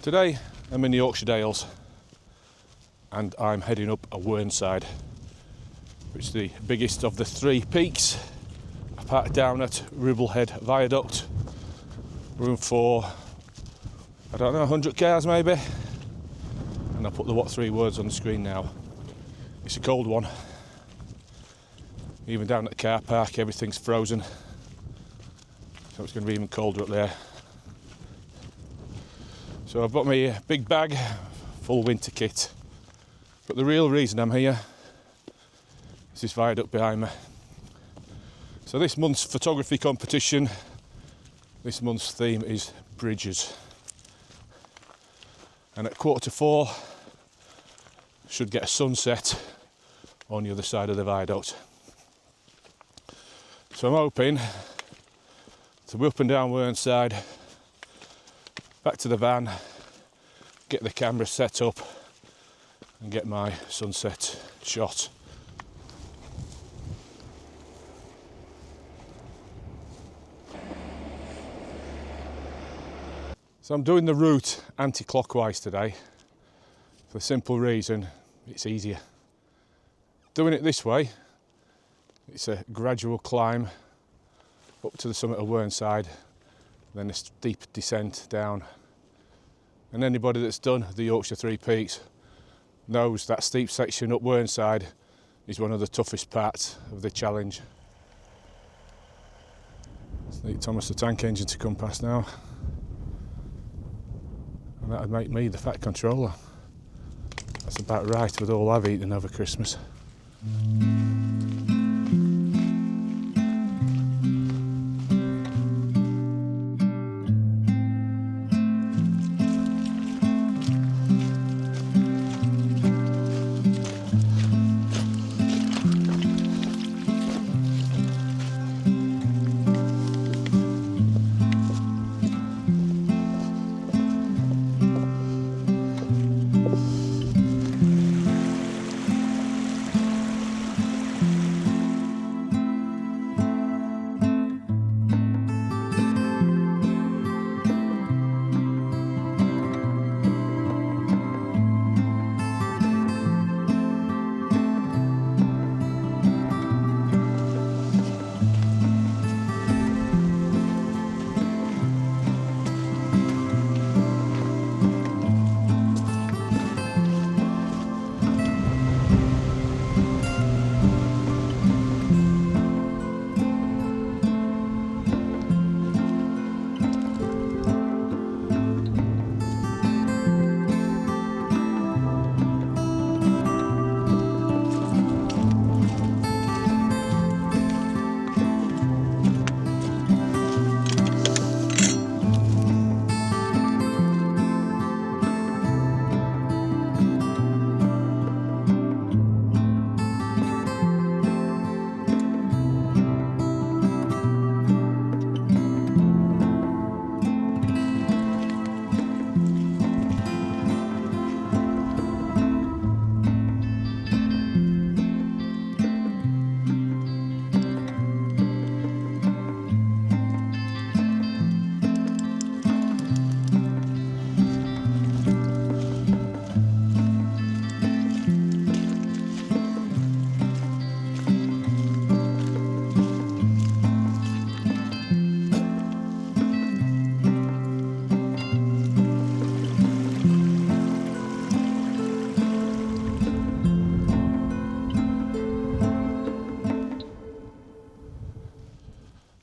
Today I'm in the Yorkshire Dales and I'm heading up a Whernside, which is the biggest of the three peaks. I parked down at Ribblehead Viaduct, room for, I don't know, 100 cars maybe, and I'll put the what three words on the screen now. It's a cold one. Even down at the car park everything's frozen, so it's going to be even colder up there. So I've got my big bag full of winter kit, but the real reason I'm here is this viaduct behind me. So this month's photography competition, this month's theme is bridges, and at 4:45 should get a sunset on the other side of the viaduct. So I'm hoping to be up and down Whernside, back to the van, get the camera set up and get my sunset shot. So I'm doing the route anti-clockwise today for the simple reason it's easier. Doing it this way, it's a gradual climb up to the summit of Whernside, then a steep descent down. And anybody that's done the Yorkshire Three Peaks knows that steep section up Whernside is one of the toughest parts of the challenge. Just need Thomas the Tank Engine to come past now, and that would make me the fat controller. That's about right with all I've eaten over Christmas.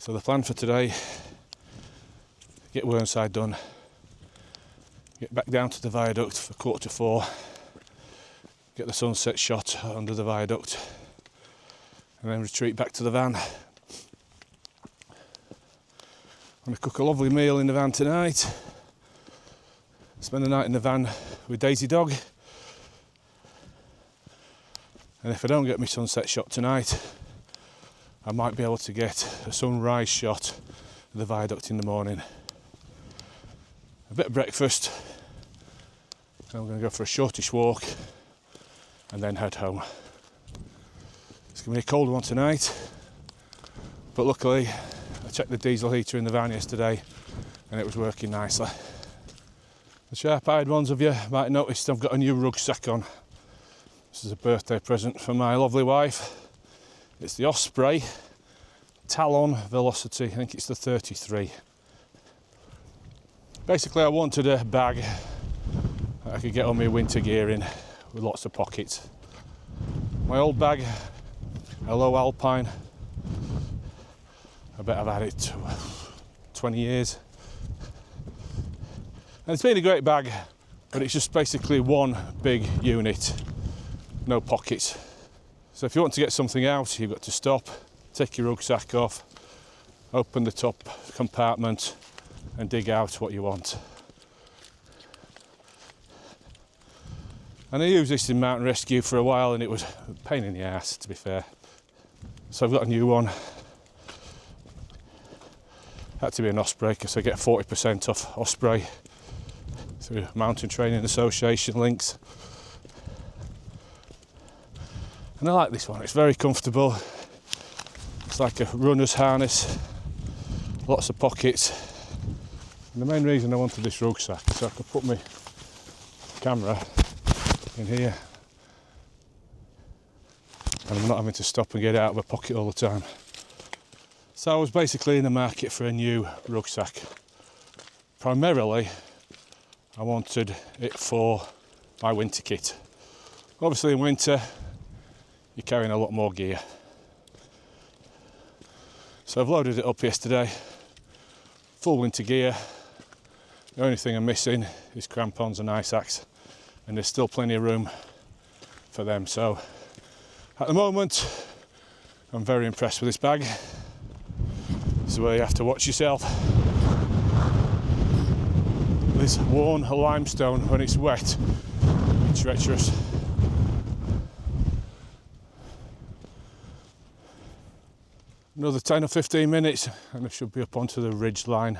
So the plan for today, get Whernside done, get back down to the viaduct for 4:45, get the sunset shot under the viaduct, and then retreat back to the van. I'm going to cook a lovely meal in the van tonight, spend the night in the van with Daisy Dog, and if I don't get my sunset shot tonight, I might be able to get a sunrise shot of the viaduct in the morning. A bit of breakfast, and I'm going to go for a shortish walk and then head home. It's going to be a cold one tonight, but luckily I checked the diesel heater in the van yesterday and it was working nicely. The sharp-eyed ones of you might have noticed I've got a new rucksack on. This is a birthday present from my lovely wife. It's the Osprey Talon Velocity, I think it's the 33. Basically I wanted a bag that I could get all my winter gear in with lots of pockets. My old bag, a low Alpine, I bet I've had it 20 years. And it's been a great bag, but it's just basically one big unit, no pockets. So if you want to get something out, you've got to stop, take your rucksack off, open the top compartment and dig out what you want. And I used this in mountain rescue for a while and it was a pain in the ass, to be fair. So I've got a new one. Had to be an Osprey because I get 40% off Osprey through Mountain Training Association links. And I like this one, it's very comfortable. It's like a runner's harness, lots of pockets. And the main reason I wanted this rucksack is so I could put my camera in here and I'm not having to stop and get it out of a pocket all the time. So I was basically in the market for a new rucksack. Primarily I wanted it for my winter kit. Obviously in winter you're carrying a lot more gear. So I've loaded it up yesterday, full winter gear. The only thing I'm missing is crampons and ice axe, and there's still plenty of room for them. So at the moment I'm very impressed with this bag. This is where you have to watch yourself. This worn limestone when it's wet, it's treacherous. Another 10 or 15 minutes and I should be up onto the ridge line.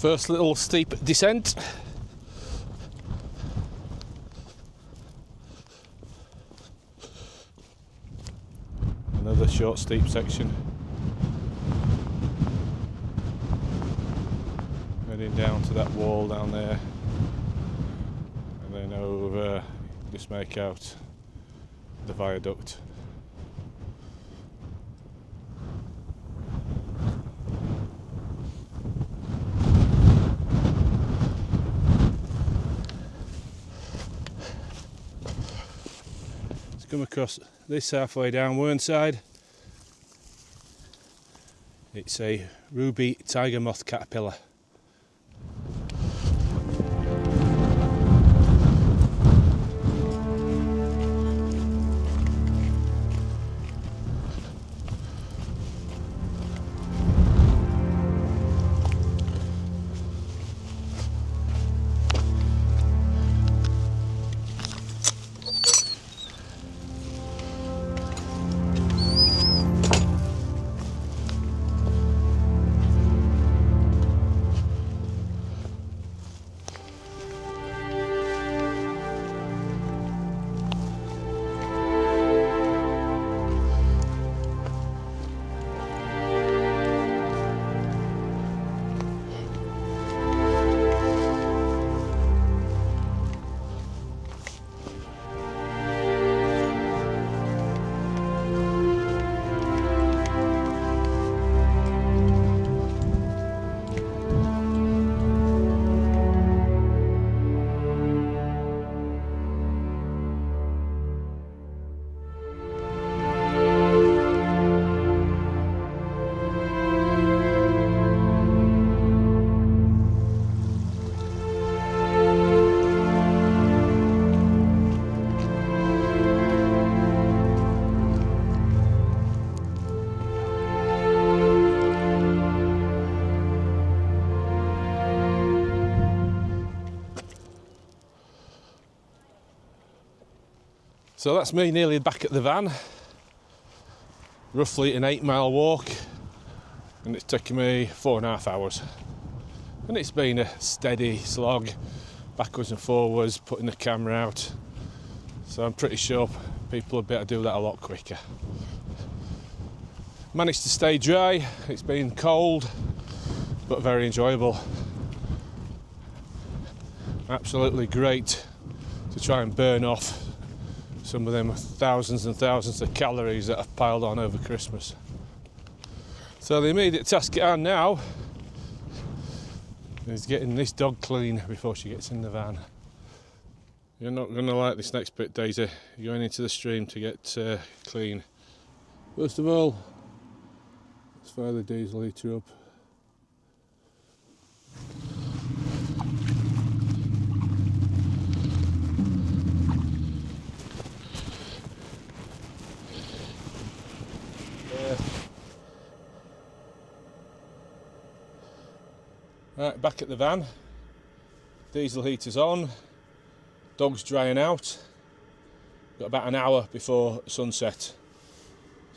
First little steep descent. Another short steep section. Heading down to that wall down there. And then over, just make out the viaduct. Come across this halfway down Whernside. It's a ruby tiger moth caterpillar. So that's me nearly back at the van. Roughly an 8-mile walk, and it's taken me 4.5 hours. And it's been a steady slog, backwards and forwards, putting the camera out. So I'm pretty sure people would better do that a lot quicker. Managed to stay dry. It's been cold, but very enjoyable. Absolutely great to try and burn off some of them thousands and thousands of calories that I've piled on over Christmas. So the immediate task at hand now is getting this dog clean before she gets in the van. You're not going to like this next bit, Daisy. You're going into the stream to get clean. First of all, let's fire the diesel heater up. Right, back at the van. Diesel heater's on. Dog's drying out. Got about an hour before sunset,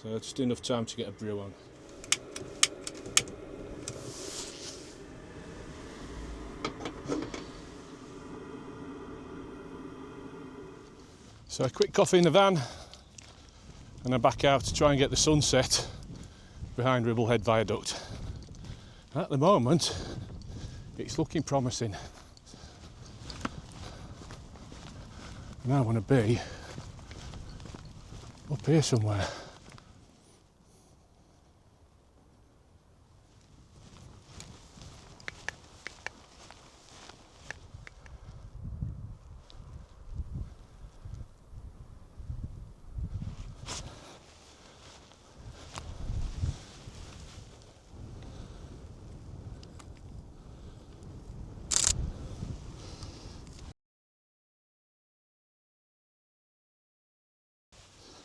so just enough time to get a brew on. So a quick coffee in the van, and I'm back out to try and get the sunset behind Ribblehead Viaduct. At the moment, it's looking promising. And I want to be up here somewhere.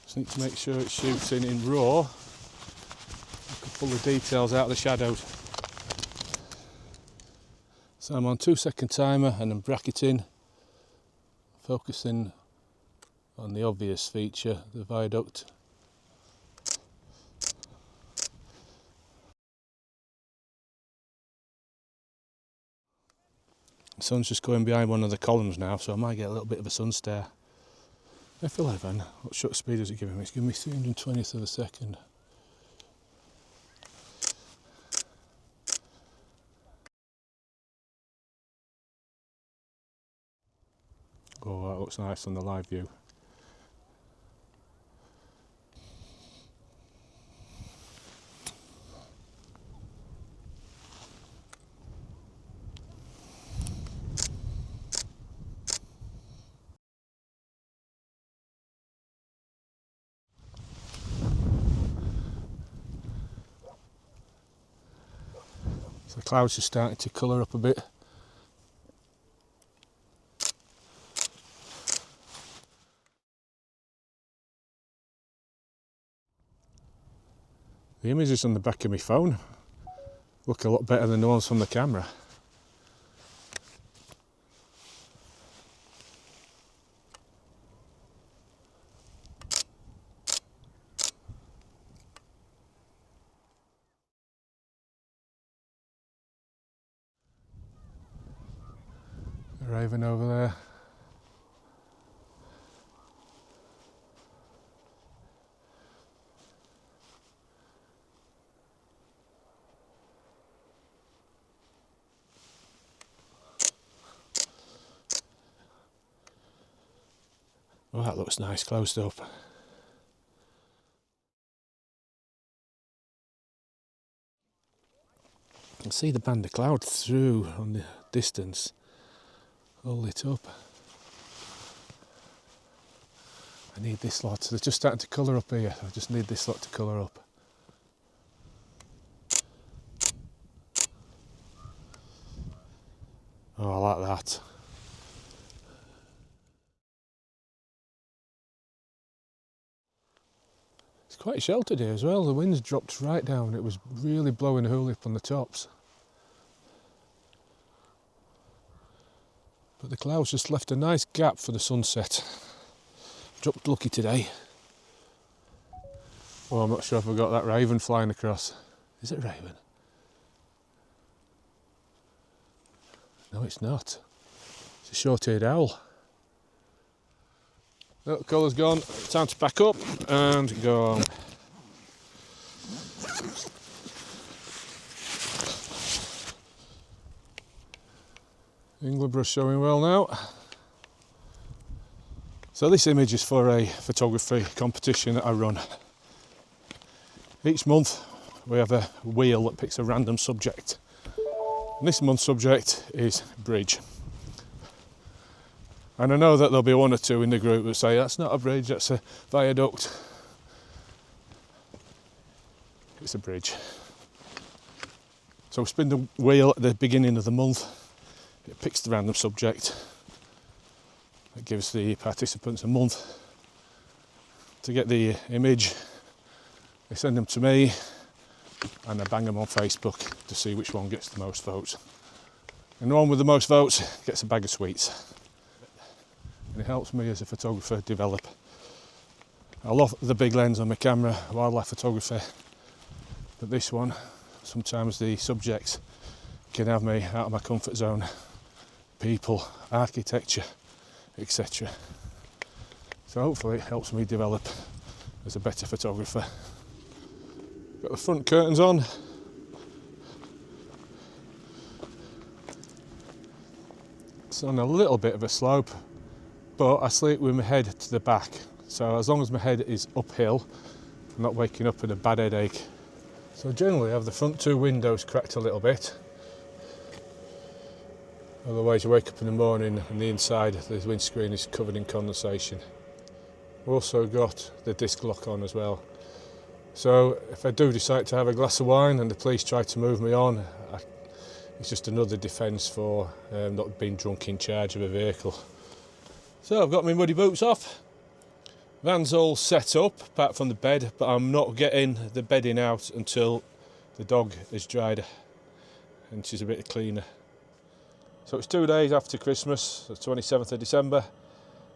Just need to make sure it's shooting in RAW. I can pull the details out of the shadows. So I'm on 2-second timer and I'm bracketing, focusing on the obvious feature, the viaduct. The sun's just going behind one of the columns now, so I might get a little bit of a sun stare. F11, what shutter speed is it giving me? It's giving me 320th of a second. Oh, that looks nice on the live view. So the clouds are starting to colour up a bit. The images on the back of my phone look a lot better than the ones from the camera. The raven over there. Oh, that looks nice, closed up. I can see the band of cloud through on the distance, all lit up. I need this lot, they're just starting to colour up here, I just need this lot to colour up. Oh, I like that. It's quite sheltered here as well, the wind's dropped right down, it was really blowing a hole up on the tops. But the clouds just left a nice gap for the sunset. Dropped lucky today. Oh, I'm not sure if I've got that raven flying across. Is it a raven? No, it's not. It's a short-eared owl. Well, the colour's gone, time to pack up and go home. Englandborough's showing well now. So this image is for a photography competition that I run. Each month we have a wheel that picks a random subject. And this month's subject is bridge. And I know that there'll be one or two in the group that say, that's not a bridge, that's a viaduct. It's a bridge. So we spin the wheel at the beginning of the month. It picks the random subject. It gives the participants a month to get the image. They send them to me and I bang them on Facebook to see which one gets the most votes. And the one with the most votes gets a bag of sweets. And it helps me as a photographer develop. I love the big lens on my camera, wildlife photography, but this one, sometimes the subjects can have me out of my comfort zone. People, architecture, etc. So hopefully it helps me develop as a better photographer. Got the front curtains on. It's on a little bit of a slope, but I sleep with my head to the back. So as long as my head is uphill, I'm not waking up with a bad headache. So generally I have the front two windows cracked a little bit. Otherwise you wake up in the morning and the inside, the windscreen is covered in condensation. We've also got the disc lock on as well. So if I do decide to have a glass of wine and the police try to move me on, it's just another defence for not being drunk in charge of a vehicle. So I've got my muddy boots off. Van's all set up, apart from the bed, but I'm not getting the bedding out until the dog is dried and she's a bit cleaner. So it's 2 days after Christmas, the 27th of December.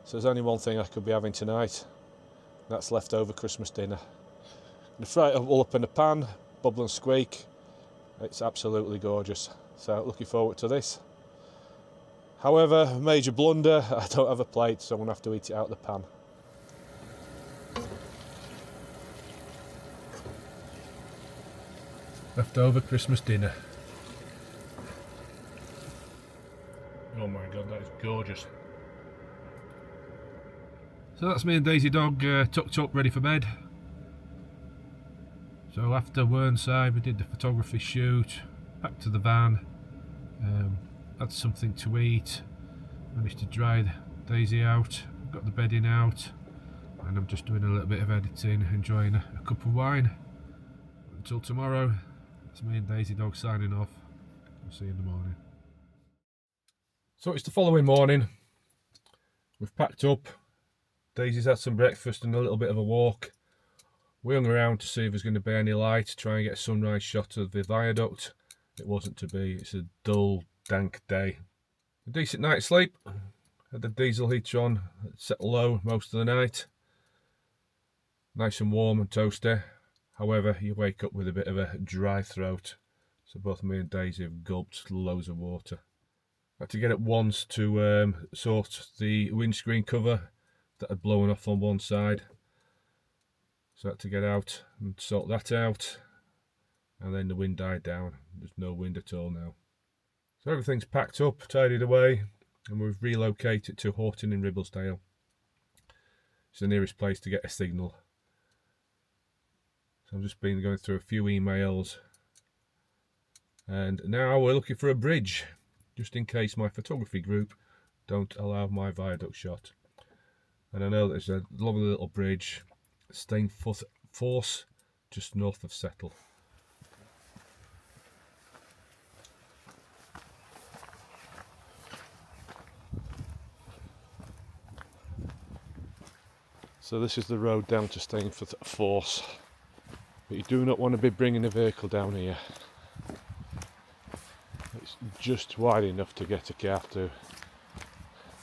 So there's only one thing I could be having tonight. That's leftover Christmas dinner. I'm going to fry it all up in a pan, bubble and squeak. It's absolutely gorgeous. So looking forward to this. However, major blunder, I don't have a plate, so I'm going to have to eat it out of the pan. Leftover Christmas dinner. Oh my god, that is gorgeous. So that's me and Daisy Dog tucked up, ready for bed. So after Whernside we did the photography shoot, back to the van, had something to eat, managed to dry Daisy out, got the bedding out, and I'm just doing a little bit of editing, enjoying a cup of wine. Until tomorrow, it's me and Daisy Dog signing off. We'll see you in the morning. So it's the following morning, we've packed up, Daisy's had some breakfast and a little bit of a walk. We hung around to see if there's going to be any light, to try and get a sunrise shot of the viaduct. It wasn't to be, it's a dull, dank day. A decent night's sleep, had the diesel heater on, set low most of the night. Nice and warm and toasty, however you wake up with a bit of a dry throat. So both me and Daisy have gulped loads of water. I had to get up once to sort the windscreen cover that had blown off on one side. So I had to get out and sort that out, and then the wind died down. There's no wind at all now. So everything's packed up, tidied away, and we've relocated to Horton in Ribblesdale. It's the nearest place to get a signal. So I've just been going through a few emails, and now we're looking for a bridge, just in case my photography group don't allow my viaduct shot. And I know there's a lovely little bridge, Stainforth Force, just north of Settle. So this is the road down to Stainforth Force, but you do not want to be bringing a vehicle down here. It's just wide enough to get a car to,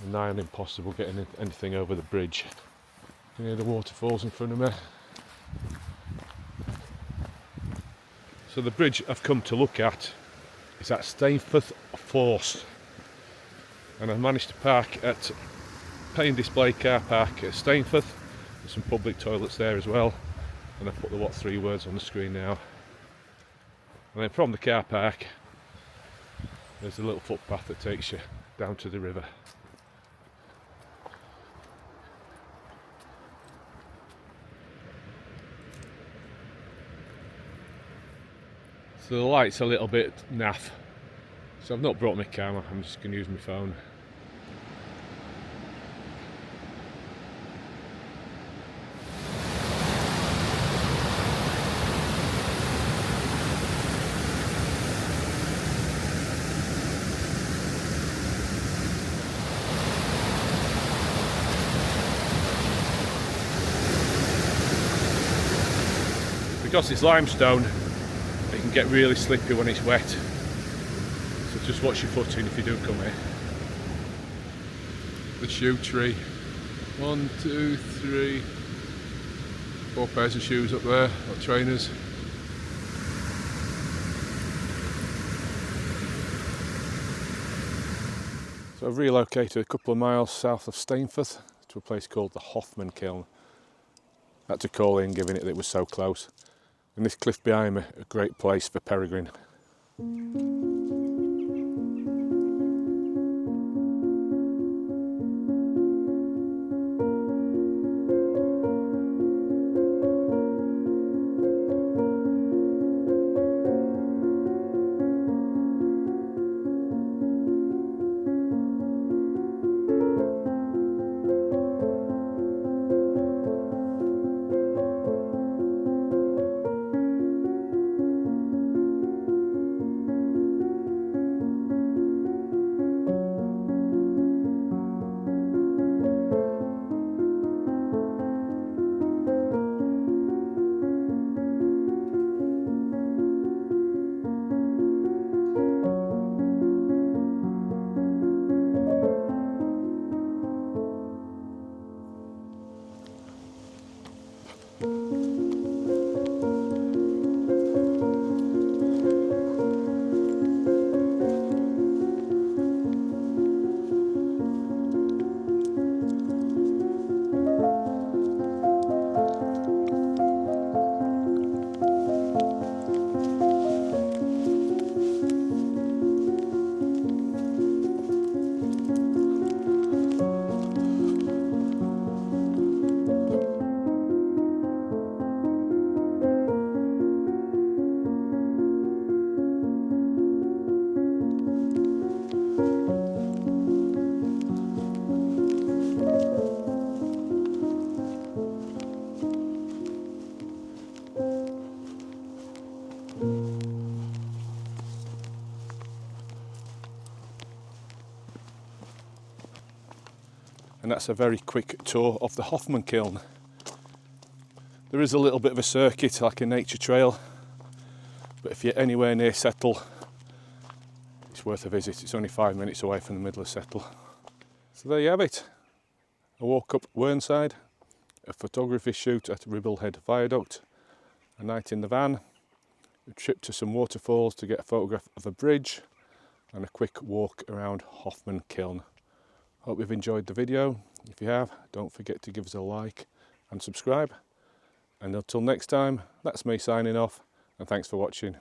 and nigh on impossible getting anything over the bridge. You can hear the waterfalls in front of me. So the bridge I've come to look at is at Stainforth Force, and I've managed to park at pay and display car park at Stainforth. There's some public toilets there as well, and I've put the 3 words on the screen now. And then from the car park there's a little footpath that takes you down to the river. So the light's a little bit naff, so I've not brought my camera, I'm just going to use my phone. Because it's limestone, it can get really slippy when it's wet, so just watch your footing if you do come here. The shoe tree, 1, 2, 3, 4 pairs of shoes up there, or trainers. So I've relocated a couple of miles south of Stainforth to a place called the Hoffmann Kiln. I had to call in, given it was so close. And this cliff behind me, a great place for peregrine. and that's a very quick tour of the Hoffmann Kiln. There is a little bit of a circuit, like a nature trail, but if you're anywhere near Settle, it's worth a visit. It's only 5 minutes away from the middle of Settle. So there you have it. A walk up Whernside, a photography shoot at Ribblehead Viaduct, a night in the van, a trip to some waterfalls to get a photograph of a bridge, and a quick walk around Hoffmann Kiln. Hope you've enjoyed the video. If you have, don't forget to give us a like and subscribe. And until next time, that's me signing off, and thanks for watching.